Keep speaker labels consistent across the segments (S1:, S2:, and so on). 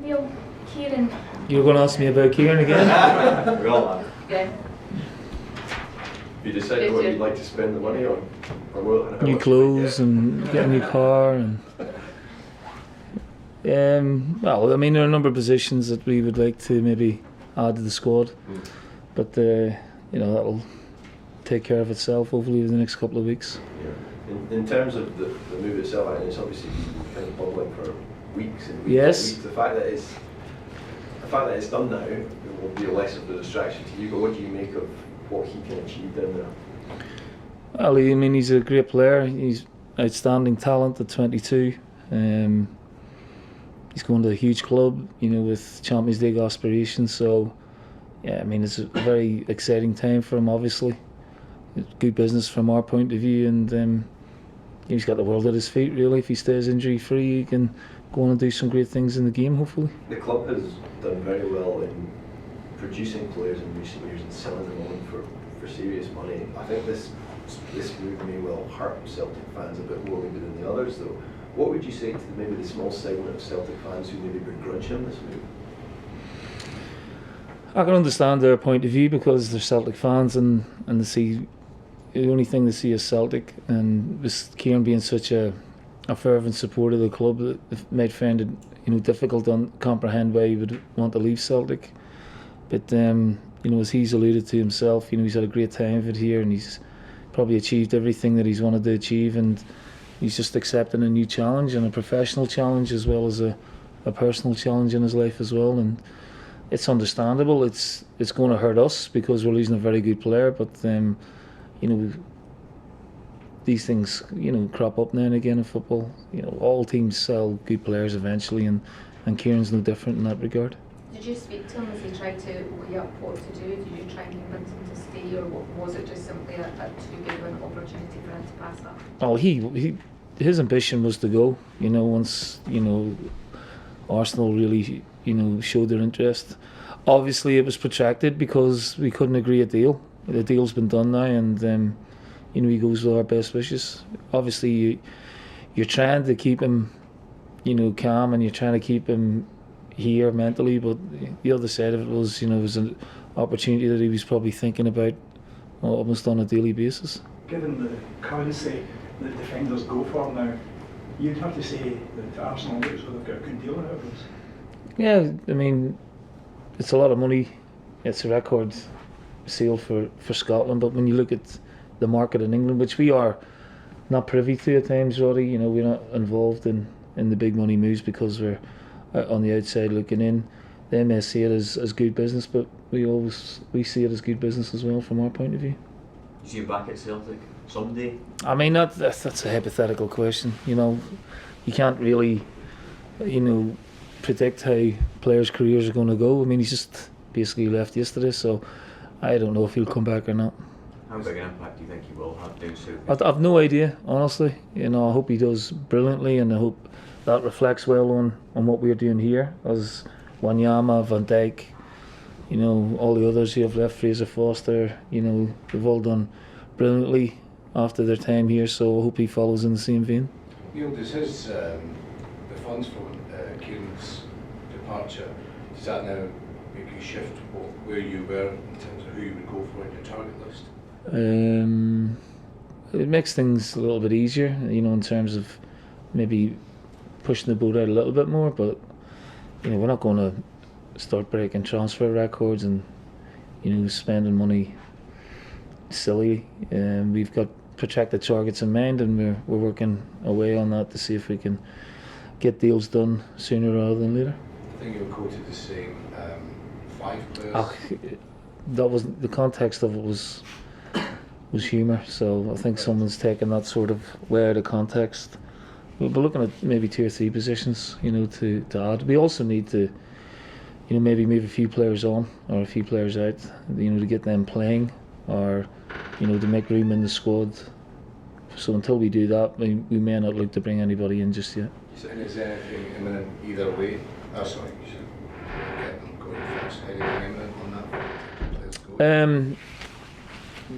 S1: Neil, Kieran.
S2: You're going to ask me about Kieran again?
S3: We all are.
S1: Yeah.
S3: Have you decided what you'd like to spend the money on? Or what,
S2: New clothes and get a new car and. Well, I mean, there are a number of positions that we would like to maybe add to the squad, but that'll take care of itself hopefully in the next couple of weeks.
S3: Yeah. In terms of the move itself, I mean, it's obviously been kind of bubbling for weeks and weeks.
S2: Yes.
S3: And weeks. The fact that it's done now, it will be less of a distraction to you. But what do you make of what he can achieve down there?
S2: Well, I mean, he's a great player. He's outstanding talent at 22. He's going to a huge club, with Champions League aspirations. So, yeah, I mean, it's a very exciting time for him. Obviously, it's good business from our point of view, and he's got the world at his feet. Really, if he stays injury free, he can go on and do some great things in the game. Hopefully,
S3: the club has done very well in producing players in recent years and selling them on for serious money. I think this move may well hurt Celtic fans a bit more maybe than the others, though. What would you say to maybe the small segment of Celtic fans who maybe begrudge him this move?
S2: I can understand their point of view because they're Celtic fans and they see the only thing they see is Celtic, and with Kieran being such a fervent supporter of the club, it might find it difficult to comprehend why he would want to leave Celtic. But as he's alluded to himself, he's had a great time of it here, and he's probably achieved everything that he's wanted to achieve, and he's just accepting a new challenge, and a professional challenge as well as a personal challenge in his life as well. And it's understandable. It's going to hurt us because we're losing a very good player, but these things crop up now and again in football. All teams sell good players eventually, and Kieran's no different in that regard.
S1: Did you speak to him as he tried to weigh up what to do? Did you try and convince him to stay, or was it just simply a too good of an opportunity for him to pass up?
S2: Oh, his ambition was to go. Once Arsenal really showed their interest. Obviously, it was protracted because we couldn't agree a deal. The deal's been done now, and he goes with our best wishes. Obviously, you're trying to keep him, calm, and you're trying to keep him here mentally. But the other side of it was, it was an opportunity that he was probably thinking about almost on a daily basis.
S4: Given the currency that defenders go for now, you'd have to say that Arsenal looks like they've got a good deal out of this.
S2: Yeah, I mean, it's a lot of money. It's a record sale for Scotland, but when you look at the market in England, which we are not privy to at times, Roddy, we're not involved in the big money moves because we're on the outside looking in. They may see it as good business, but we see it as good business as well from our point of view.
S5: You see you back at Celtic someday?
S2: I mean, that's a hypothetical question. You can't really, predict how players' careers are going to go. I mean, he's just basically left yesterday, so I don't know if he'll come back or not.
S5: How big an impact do you think he will have down south?
S2: I've no idea, honestly. I hope he does brilliantly, and I hope that reflects well on what we're doing here. As Wanyama, Van Dijk, all the others who have left, Fraser Foster, they've all done brilliantly after their time here, so I hope he follows in the same vein.
S6: Neil, does the funds from Kieran's departure, does that now make you shift where you were in terms of who you would go for in your target list?
S2: It makes things a little bit easier, in terms of maybe pushing the boat out a little bit more, but we're not going to start breaking transfer records and spending money silly. We've got protracted targets in mind, and we're working away on that to see if we can get deals done sooner rather than later.
S6: I think you were quoted as saying 5 players.
S2: That was the context of it was humour, so I think someone's taken that sort of way out of context. We'll be looking at maybe 2 or 3 positions, to add. We also need to, maybe move a few players on or a few players out, to get them playing, or, to make room in the squad. So until we do that, we may not look to bring anybody in just yet.
S6: And is there anything imminent either way? Sorry, you should get them going first. Anything imminent on that front?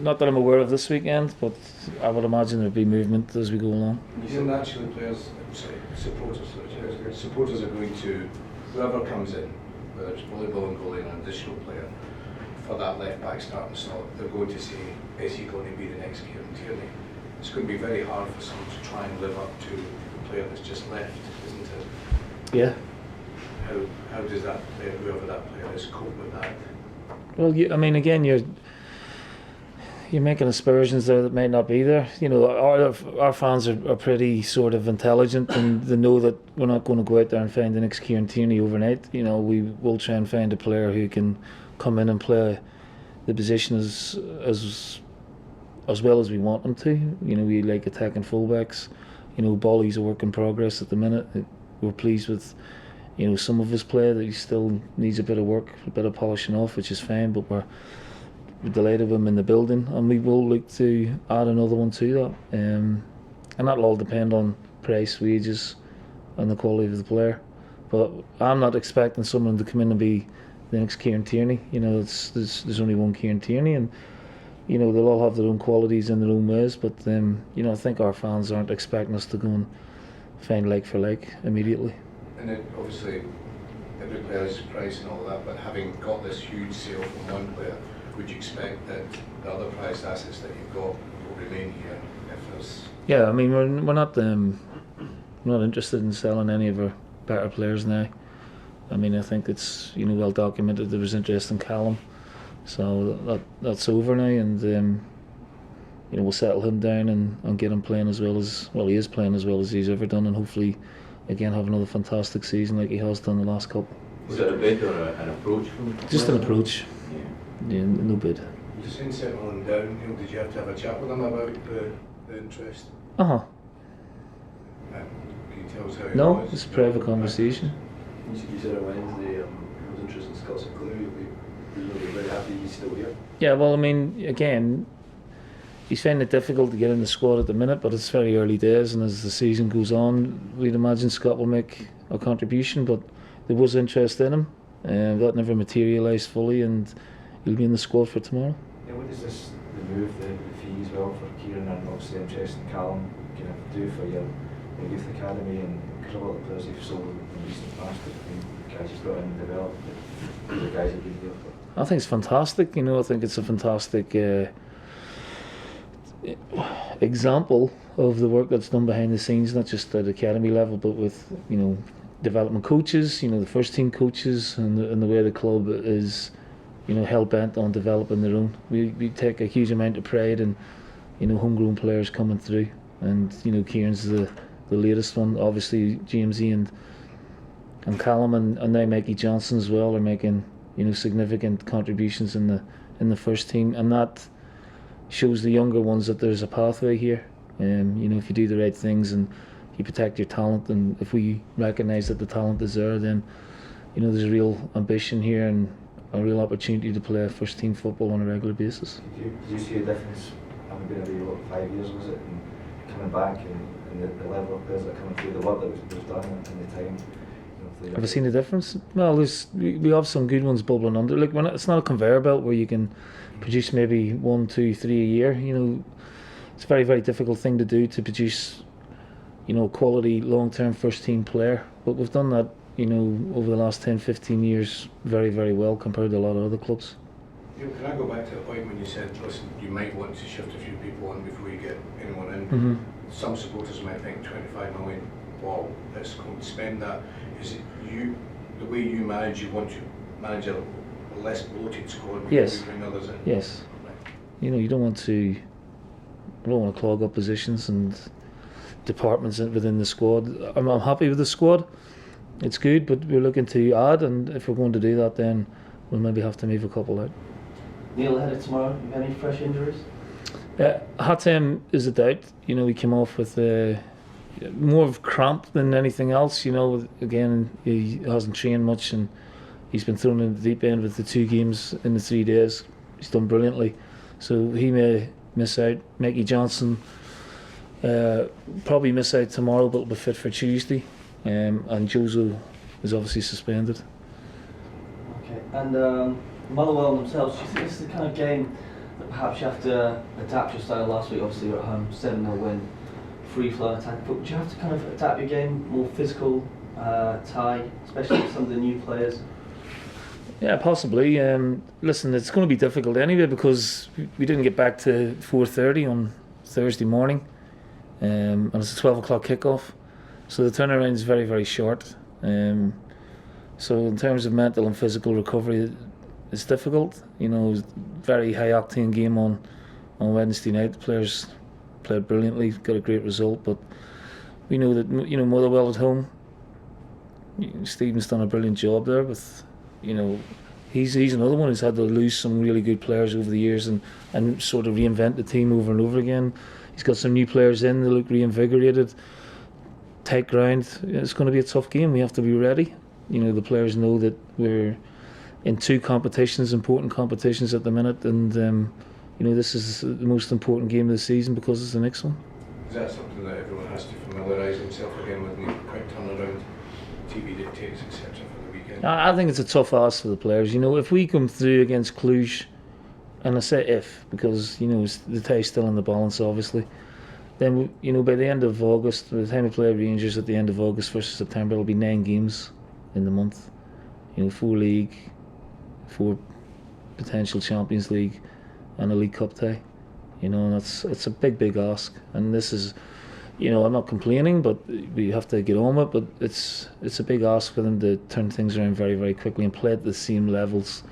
S2: Not that I'm aware of this weekend, but I would imagine there'll be movement as we go along.
S6: You think naturally supporters are going to whoever comes in, whether it's volleyball and goalie and an additional player, for that left back starting slot, they're going to say, is he going to be the next Kieran Tierney? It's going to be very hard for someone to try and live up to the player that's just left, isn't it?
S2: Yeah.
S6: How does that player, whoever that player is, cope with that?
S2: Well, I mean, again, you're making aspersions there that may not be there. You know, our fans are pretty sort of intelligent, and they know that we're not going to go out there and find the next Kieran Tierney overnight. You know, we will try and find a player who can come in and play the position as well as we want them to. You know, we like attacking fullbacks. You know, Bolly's a work in progress at the minute. We're pleased with, you know, some of his play, that he still needs a bit of work, a bit of polishing off, which is fine, but we're delighted with him in the building, and we will look to add another one to that. And that'll all depend on price, wages, and the quality of the player. But I'm not expecting someone to come in and be the next Kieran Tierney. You know, there's only one Kieran Tierney, and you know, they'll all have their own qualities in their own ways. But you know, I think our fans aren't expecting us to go and find like for like immediately.
S6: And then obviously every player is priced and all that, but having got this huge sale from one player, would you expect that the other priced assets that you've got will remain here if there's...
S2: Yeah, I mean, we're not interested in selling any of our better players now. I mean, I think it's, you know, well documented there was interest in Callum, so that's over now, and you know, we'll settle him down and get him playing as well as, well, he is playing as well as he's ever done, and hopefully again have another fantastic season like he has done the last couple.
S5: Was it a bid or an approach from?
S2: Just an approach. Yeah, no bid.
S6: You saying settling down, Neil, did you have to have a chat with him about the interest?
S2: Uh-huh.
S6: Can you tell us how it
S2: No,
S6: was?
S2: it's a private conversation.
S3: You said on Wednesday, he was interested in Scott Sinclair. You'll be very happy he's still here.
S2: Yeah, well, I mean, again, he's finding it difficult to get in the squad at the minute, but it's very early days, and as the season goes on, we'd imagine Scott will make a contribution, but there was interest in him, and that never materialised fully, and he'll be in the squad for tomorrow.
S7: Yeah, what does this remove the fee as well for Kieran, and obviously interest in Callum, kind of do for your youth academy, and because a lot of the players you've sold in recent past have been guys you've brought in and developed, the guys have been there for?
S2: I think it's fantastic. You know, I think it's a fantastic example of the work that's done behind the scenes, not just at academy level, but with, you know, development coaches, you know, the first team coaches, and the way the club is, you know, hell bent on developing their own. We take a huge amount of pride in, you know, homegrown players coming through, and you know, Kieran's the latest one. Obviously GMZ and Callum and now Mikey Johnson as well are making, you know, significant contributions in the first team, and that shows the younger ones that there's a pathway here. You know, if you do the right things and you protect your talent, and if we recognise that the talent is there, then you know, there's a real ambition here and a real opportunity to play first team football on a regular basis.
S7: Did you see a difference, having been away, what, 5 years was it, and coming back, and the level of players that are coming through, the work that was done in the time? You know,
S2: Have I seen a difference? Well, we have some good ones bubbling under. Look, it's not a conveyor belt where you can produce maybe 1, 2, 3 a year. You know, it's a very, very difficult thing to do, to produce, you know, quality long-term first team player. But we've done that, you know, over the last 10, 15 years very, very well compared to a lot of other clubs.
S6: Can I go back to the point when you said, listen, you might want to shift a few people on before you get anyone in?
S2: Mm-hmm.
S6: Some supporters might think 25 million, wow, let's go and spend that. Is it the way you manage, you want to manage a less bloated squad before
S2: Yes.
S6: you bring others in?
S2: Yes.
S6: Right.
S2: You know, you don't want to clog up positions and departments within the squad. I'm happy with the squad. It's good, but we're looking to add, and if we're going to do that, then we'll maybe have to move a couple out.
S8: Neil, ahead of tomorrow, you have any fresh injuries?
S2: Hatem is a doubt. You know, he came off with more of cramp than anything else. You know, again, he hasn't trained much, and he's been thrown in the deep end with the 2 games in the 3 days. He's done brilliantly, so he may miss out. Mikey Johnson probably miss out tomorrow, but will be fit for Tuesday. And Jozo is obviously suspended.
S8: Okay, and Motherwell themselves, do you think this is the kind of game that perhaps you have to adapt your style? Last week, obviously, you're at home, 7-0 win, free flow attack, but would you have to kind of adapt your game, more physical, tie, especially with some of the new players?
S2: Yeah, possibly. Listen, it's going to be difficult anyway because we didn't get back to 4:30 on Thursday morning, and it's a 12 o'clock kickoff, so the turnaround is very, very short. So in terms of mental and physical recovery, it's difficult. You know, very high octane game on Wednesday night. The players played brilliantly, got a great result, but we know that, you know, Motherwell at home, Stephen's done a brilliant job there with, you know, he's another one who's had to lose some really good players over the years and sort of reinvent the team over and over again. He's got some new players in, they look reinvigorated. Tight ground. It's going to be a tough game. We have to be ready. You know, the players know that we're in two competitions, important competitions at the minute, and you know, this is the most important game of the season because it's the next one.
S6: Is that something that everyone has to familiarise himself again with, the quick turnaround, TV dictates, etc. for the weekend?
S2: I think it's a tough ask for the players. You know, if we come through against Cluj, and I say if because, you know, the tie's still in the balance, obviously. Then, you know, by the end of August, by the time we play Rangers at the end of August, 1st of September, it'll be 9 games in the month. You know, 4 league, 4 potential Champions League, and a League Cup tie. You know, and it's a big ask. And this is, you know, I'm not complaining, but we have to get on with it. But it's a big ask for them to turn things around very, very quickly and play at the same levels,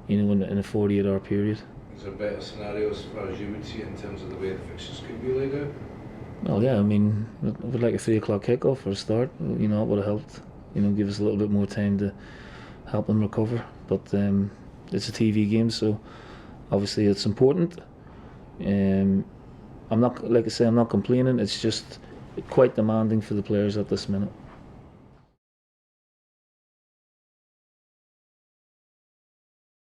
S2: you know, in a 48-hour period.
S6: Is there better scenarios as far as you would see in terms of the way the fixtures could be laid out?
S2: Well, yeah, I mean, I would like a 3 o'clock kickoff for a start. You know, it would have helped. You know, give us a little bit more time to help them recover. But it's a TV game, so obviously it's important. I'm not, like I say, I'm not complaining. It's just quite demanding for the players at this minute.